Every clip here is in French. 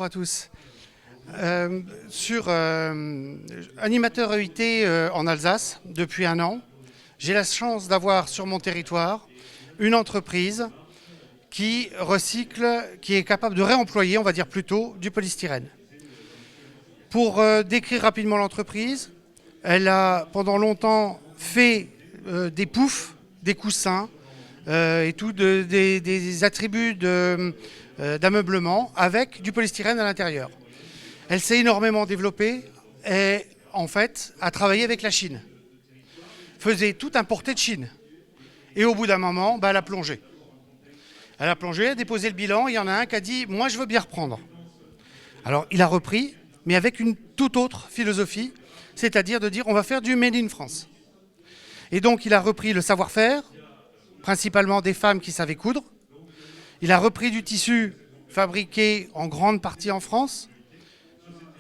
à tous. Animateur EIT en Alsace depuis 1 an, j'ai la chance d'avoir sur mon territoire une entreprise qui recycle, qui est capable de réemployer, on va dire plutôt, du polystyrène. Pour décrire rapidement l'entreprise, elle a pendant longtemps fait des poufs, des coussins et tout, des attributs d'ameublement avec du polystyrène à l'intérieur. Elle s'est énormément développée et en fait a travaillé avec la Chine. Faisait tout importer de Chine. Et au bout d'un moment, elle a plongé. Elle a plongé, elle a déposé le bilan. Il y en a un qui a dit « moi je veux bien reprendre ». Alors il a repris, mais avec une toute autre philosophie, c'est-à-dire de dire on va faire du Made in France. Et donc il a repris le savoir-faire, principalement des femmes qui savaient coudre. Il a repris du tissu fabriqué en grande partie en France.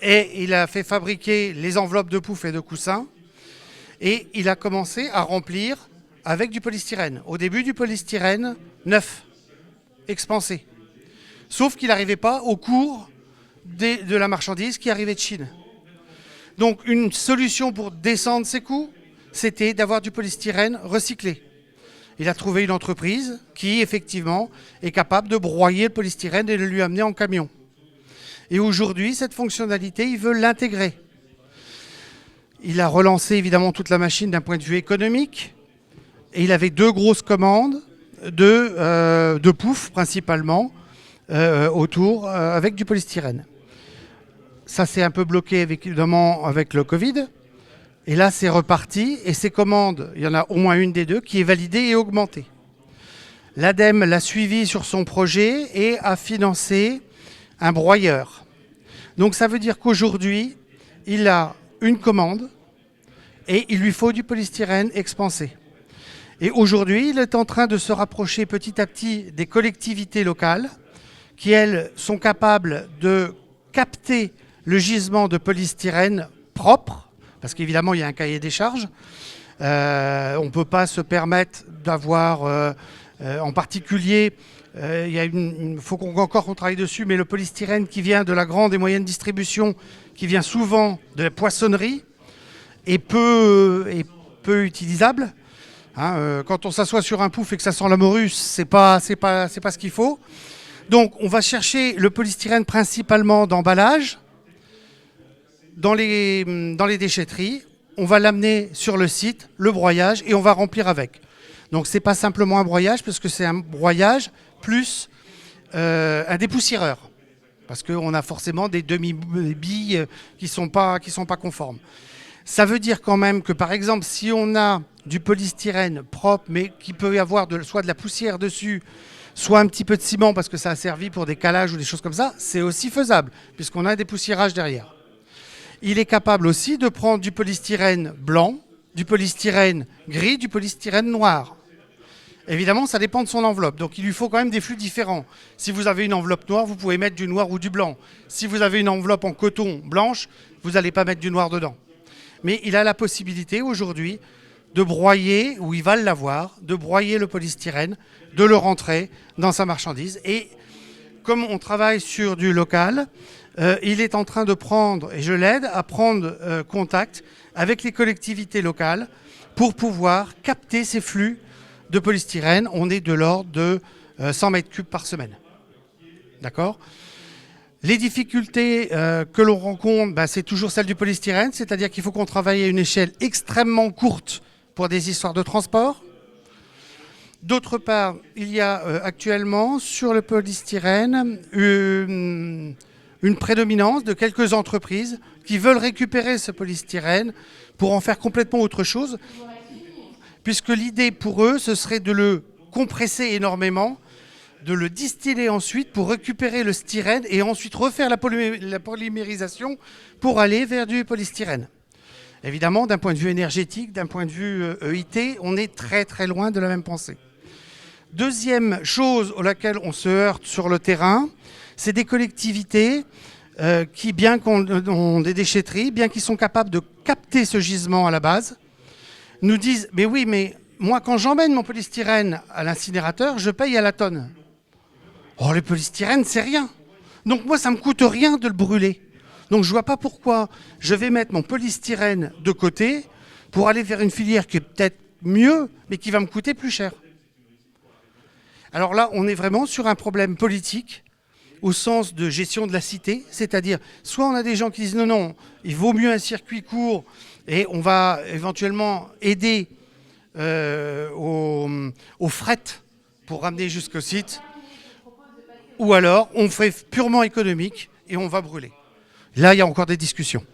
Et il a fait fabriquer les enveloppes de poufs et de coussins. Et il a commencé à remplir avec du polystyrène. Au début, du polystyrène neuf, expansé. Sauf qu'il n'arrivait pas au cours de la marchandise qui arrivait de Chine. Donc une solution pour descendre ses coûts, c'était d'avoir du polystyrène recyclé. Il a trouvé une entreprise qui, effectivement, est capable de broyer le polystyrène et de lui amener en camion. Et aujourd'hui, cette fonctionnalité, il veut l'intégrer. Il a relancé évidemment toute la machine d'un point de vue économique. Et il avait 2 grosses commandes de poufs principalement autour avec du polystyrène. Ça s'est un peu bloqué évidemment avec le Covid. Et là, c'est reparti. Et ces commandes, il y en a au moins une des 2 qui est validée et augmentée. L'ADEME l'a suivi sur son projet et a financé un broyeur. Donc ça veut dire qu'aujourd'hui, il a une commande et il lui faut du polystyrène expansé. Et aujourd'hui, il est en train de se rapprocher petit à petit des collectivités locales qui, elles, sont capables de capter le gisement de polystyrène propre, parce qu'évidemment, il y a un cahier des charges. On ne peut pas se permettre d'avoir, en particulier, il faut qu'on travaille dessus, mais le polystyrène qui vient de la grande et moyenne distribution, qui vient souvent de la poissonnerie, est peu utilisable. Quand on s'assoit sur un pouf et que ça sent la morue, c'est pas ce qu'il faut. Donc on va chercher le polystyrène principalement d'emballage, dans les déchetteries. On va l'amener sur le site, le broyage, et on va remplir avec. Donc c'est pas simplement un broyage, parce que c'est un broyage plus un dépoussiéreur. Parce qu'on a forcément des demi-billes qui sont pas conformes. Ça veut dire quand même que, par exemple, si on a du polystyrène propre, mais qui peut y avoir soit de la poussière dessus, soit un petit peu de ciment, parce que ça a servi pour des calages ou des choses comme ça, c'est aussi faisable, puisqu'on a un dépoussiérage derrière. Il est capable aussi de prendre du polystyrène blanc, du polystyrène gris, du polystyrène noir. Évidemment, ça dépend de son enveloppe. Donc, il lui faut quand même des flux différents. Si vous avez une enveloppe noire, vous pouvez mettre du noir ou du blanc. Si vous avez une enveloppe en coton blanche, vous n'allez pas mettre du noir dedans. Mais il a la possibilité aujourd'hui de broyer, ou il va l'avoir, de broyer le polystyrène, de le rentrer dans sa marchandise. Et comme on travaille sur du local, il est en train de prendre, et je l'aide à prendre contact avec les collectivités locales pour pouvoir capter ces flux de polystyrène. On est de l'ordre de 100 mètres cubes par semaine. D'accord ? Les difficultés que l'on rencontre, c'est toujours celle du polystyrène, c'est-à-dire qu'il faut qu'on travaille à une échelle extrêmement courte pour des histoires de transport. D'autre part, il y a actuellement sur le polystyrène une prédominance de quelques entreprises qui veulent récupérer ce polystyrène pour en faire complètement autre chose, puisque l'idée pour eux, ce serait de le compresser énormément, de le distiller ensuite pour récupérer le styrène et ensuite refaire la polymérisation pour aller vers du polystyrène. Évidemment, d'un point de vue énergétique, d'un point de vue EIT, on est très très loin de la même pensée. Deuxième chose à laquelle on se heurte sur le terrain, c'est des collectivités qui, bien qu'on ont des déchetteries, bien qu'ils sont capables de capter ce gisement à la base, nous disent « mais oui, mais moi quand j'emmène mon polystyrène à l'incinérateur, je paye à la tonne ». Oh, le polystyrène, c'est rien. Donc moi, ça me coûte rien de le brûler. Donc je vois pas pourquoi je vais mettre mon polystyrène de côté pour aller vers une filière qui est peut-être mieux, mais qui va me coûter plus cher. Alors là, on est vraiment sur un problème politique au sens de gestion de la cité, c'est-à-dire soit on a des gens qui disent non, non, il vaut mieux un circuit court et on va éventuellement aider au fret pour ramener jusqu'au site, ou alors on fait purement économique et on va brûler. Là, il y a encore des discussions.